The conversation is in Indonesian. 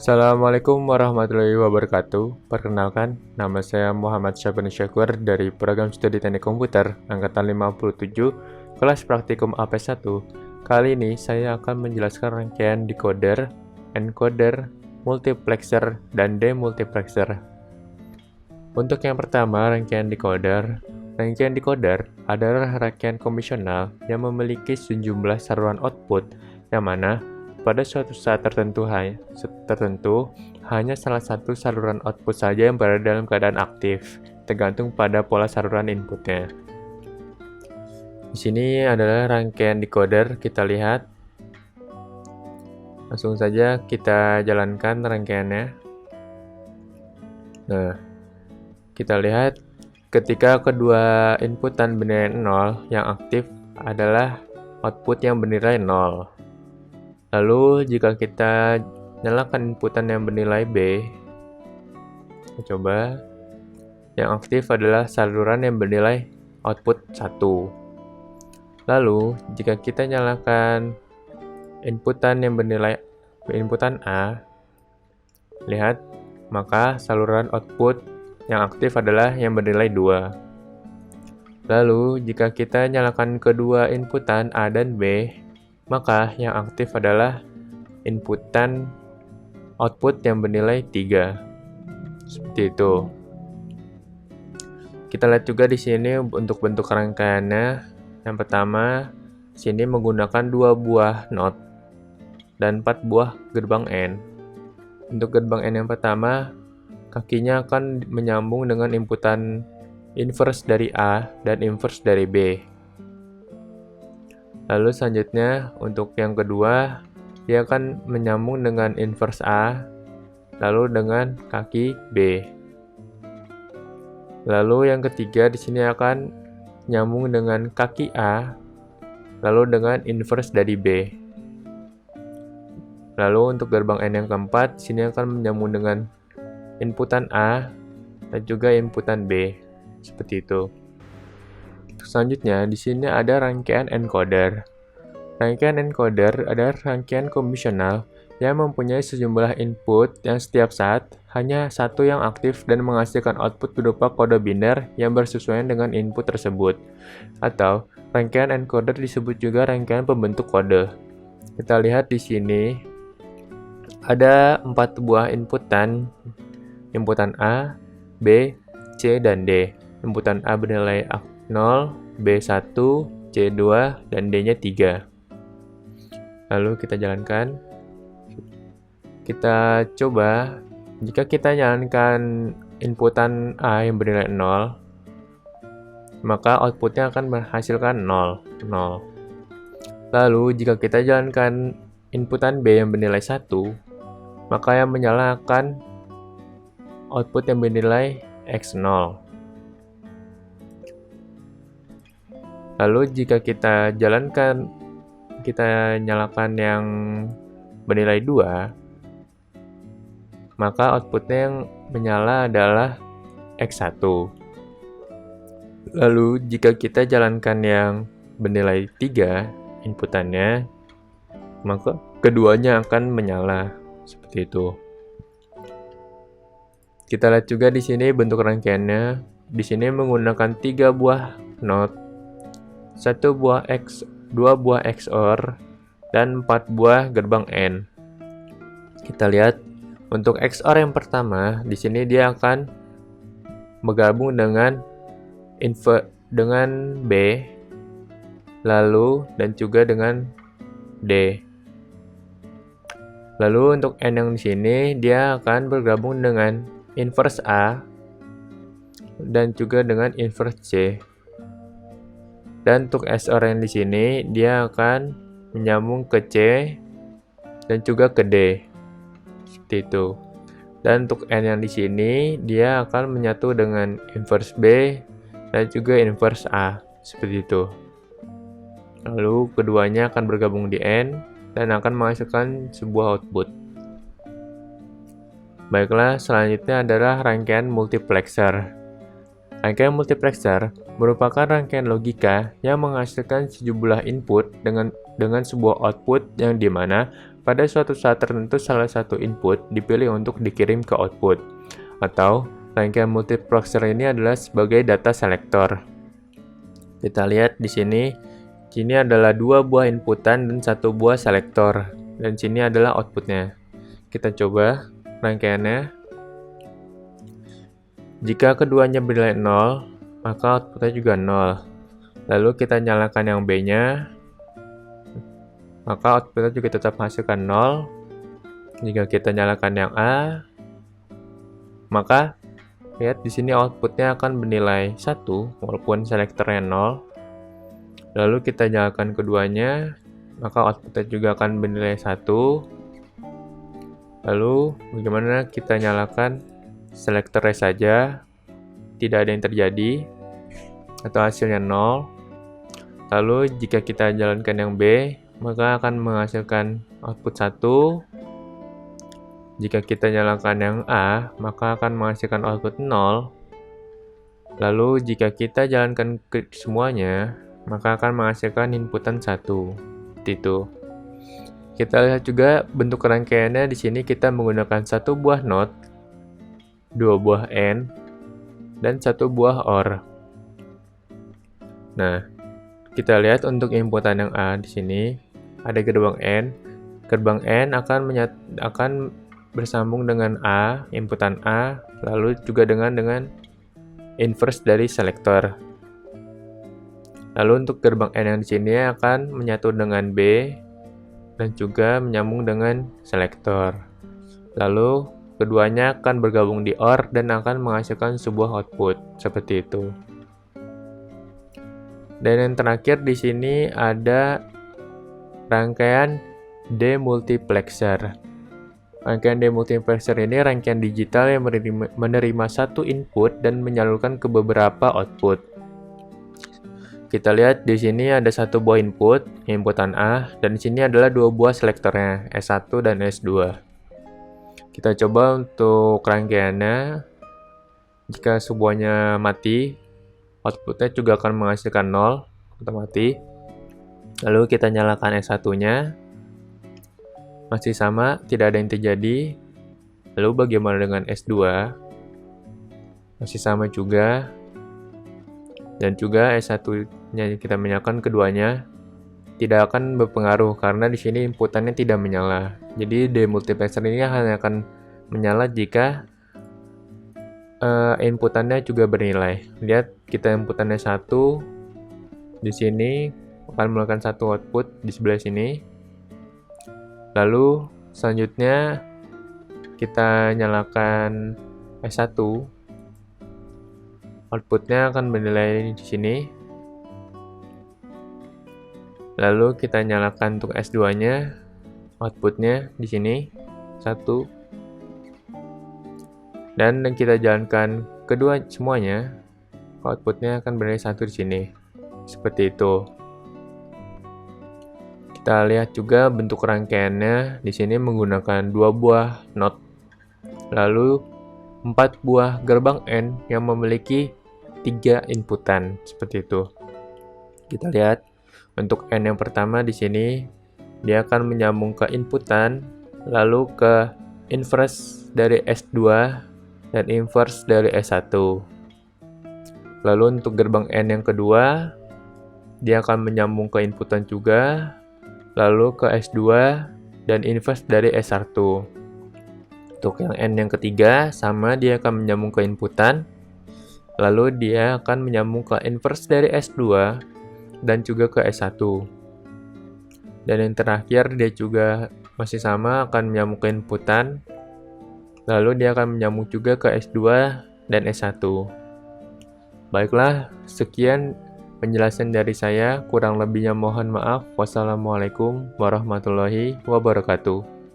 Assalamualaikum warahmatullahi wabarakatuh. Perkenalkan, nama saya Muhammad Syabani Syakur dari Program Studi Teknik Komputer Angkatan 57, kelas praktikum AP1. Kali ini saya akan menjelaskan rangkaian decoder, encoder, multiplexer, dan demultiplexer. Untuk yang pertama, rangkaian decoder. Rangkaian decoder adalah rangkaian konvensional yang memiliki sejumlah saluran output, yang mana pada suatu saat tertentu hanya salah satu saluran output saja yang berada dalam keadaan aktif, tergantung pada pola saluran inputnya. Di sini adalah rangkaian decoder, kita lihat. Langsung saja kita jalankan rangkaiannya. Nah, kita lihat ketika kedua inputan bernilai 0, yang aktif adalah output yang bernilai 0. Lalu jika kita nyalakan inputan yang bernilai B, kita coba, yang aktif adalah saluran yang bernilai output 1. Lalu jika kita nyalakan inputan yang bernilai inputan A, lihat, maka saluran output yang aktif adalah yang bernilai 2. Lalu jika kita nyalakan kedua inputan A dan B, maka yang aktif adalah inputan output yang bernilai 3. Seperti itu. Kita lihat juga di sini untuk bentuk rangkaiannya. Yang pertama, sini menggunakan 2 buah NOT dan 4 buah gerbang N. Untuk gerbang N yang pertama, kakinya akan menyambung dengan inputan inverse dari A dan inverse dari B. Lalu selanjutnya untuk yang kedua, dia akan menyambung dengan inverse A, lalu dengan kaki B. Lalu yang ketiga di sini akan nyambung dengan kaki A, lalu dengan inverse dari B. Lalu untuk gerbang N yang keempat, di sini akan menyambung dengan inputan A dan juga inputan B. Seperti itu. Selanjutnya, di sini ada rangkaian encoder. Rangkaian encoder adalah rangkaian konvensional yang mempunyai sejumlah input yang setiap saat hanya satu yang aktif dan menghasilkan output berupa kode biner yang bersesuaian dengan input tersebut. Atau, rangkaian encoder disebut juga rangkaian pembentuk kode. Kita lihat di sini ada 4 buah inputan A, B, C, dan D. Inputan A bernilai 0, B1, C2, dan D-nya 3. Lalu kita jalankan. Kita coba, jika kita jalankan inputan A yang bernilai 0, maka outputnya akan menghasilkan 0. Lalu jika kita jalankan inputan B yang bernilai 1, maka yang menyalakan output yang bernilai X0. Lalu jika kita nyalakan yang bernilai 2, maka outputnya yang menyala adalah X1. Lalu jika kita jalankan yang bernilai 3 inputannya, maka keduanya akan menyala. Seperti itu. Kita lihat juga di sini bentuk rangkaiannya. Di sini menggunakan 3 buah NOT, 2 buah XOR, dan 4 buah gerbang N. Kita lihat untuk XOR yang pertama, di sini dia akan bergabung dengan B, lalu dan juga dengan D. Lalu untuk N yang di sini dia akan bergabung dengan inverse A dan juga dengan inverse C. Dan untuk XOR yang di sini dia akan menyambung ke C dan juga ke D. Seperti itu. Dan untuk N yang di sini dia akan menyatu dengan inverse B dan juga inverse A. Seperti itu. Lalu keduanya akan bergabung di N dan akan menghasilkan sebuah output. Baiklah, selanjutnya adalah rangkaian multiplexer. Rangkaian multiplexer merupakan rangkaian logika yang menghasilkan sejumlah input dengan sebuah output yang dimana pada suatu saat tertentu salah satu input dipilih untuk dikirim ke output, atau rangkaian multiplexer ini adalah sebagai data selector. Kita lihat di sini adalah 2 buah inputan dan 1 buah selektor, dan sini adalah outputnya. Kita coba rangkaiannya. Jika keduanya bernilai 0, maka outputnya juga 0. Lalu kita nyalakan yang B-nya, maka outputnya juga tetap menghasilkan 0. Jika kita nyalakan yang A, maka lihat di sini outputnya akan bernilai 1 walaupun selektornya 0. Lalu kita nyalakan keduanya, maka outputnya juga akan bernilai 1. Lalu bagaimana kita nyalakan selektornya saja, tidak ada yang terjadi atau hasilnya 0. Lalu jika kita jalankan yang B, maka akan menghasilkan output 1. Jika kita nyalakan yang A, maka akan menghasilkan output 0. Lalu jika kita jalankan ke semuanya, maka akan menghasilkan inputan 1. Seperti itu. Kita lihat juga bentuk rangkaiannya. Di sini kita menggunakan 1 buah NOT, 2 buah AND, dan 1 buah OR. Nah, kita lihat untuk inputan yang A di sini ada gerbang AND. Gerbang AND akan bersambung dengan A, inputan A, lalu juga dengan inverse dari selektor. Lalu untuk gerbang AND yang di sini akan menyatu dengan B dan juga menyambung dengan selektor. Lalu keduanya akan bergabung di OR dan akan menghasilkan sebuah output seperti itu. Dan yang terakhir di sini ada rangkaian demultiplexer. Rangkaian demultiplexer ini rangkaian digital yang menerima 1 input dan menyalurkan ke beberapa output. Kita lihat di sini ada 1 buah inputan A, dan di sini adalah 2 buah selektornya, S1 dan S2. Kita coba untuk rangkaiannya. Jika semuanya mati, outputnya juga akan menghasilkan 0 atau mati. Lalu kita nyalakan S1-nya. Masih sama, tidak ada yang terjadi. Lalu bagaimana dengan S2? Masih sama juga. Dan juga S1-nya kita menyalakan keduanya. Tidak akan berpengaruh karena di sini inputannya tidak menyala. Jadi demultiplexer ini hanya akan menyala jika inputannya juga bernilai. Lihat, kita inputannya 1 di sini akan melakukan 1 output di sebelah sini. Lalu selanjutnya kita nyalakan S1, outputnya akan bernilai di sini. Lalu kita nyalakan untuk S2-nya, outputnya di sini 1. Dan kita jalankan kedua semuanya, outputnya akan bernilai 1 di sini. Seperti itu. Kita lihat juga bentuk rangkaiannya. Di sini menggunakan 2 buah NOT, lalu 4 buah gerbang AND yang memiliki 3 inputan. Seperti itu. Kita lihat. Untuk N yang pertama di sini, dia akan menyambung ke inputan, lalu ke inverse dari S2 dan inverse dari S1. Lalu untuk gerbang N yang kedua, dia akan menyambung ke inputan juga, lalu ke S2 dan inverse dari S1. Untuk yang N yang ketiga, sama, dia akan menyambung ke inputan, lalu dia akan menyambung ke inverse dari S2 dan juga ke S1. Dan yang terakhir dia juga masih sama, akan menyambung ke inputan, lalu dia akan menyambung juga ke S2 dan S1. Baiklah, sekian penjelasan dari saya, kurang lebihnya mohon maaf. Wassalamualaikum warahmatullahi wabarakatuh.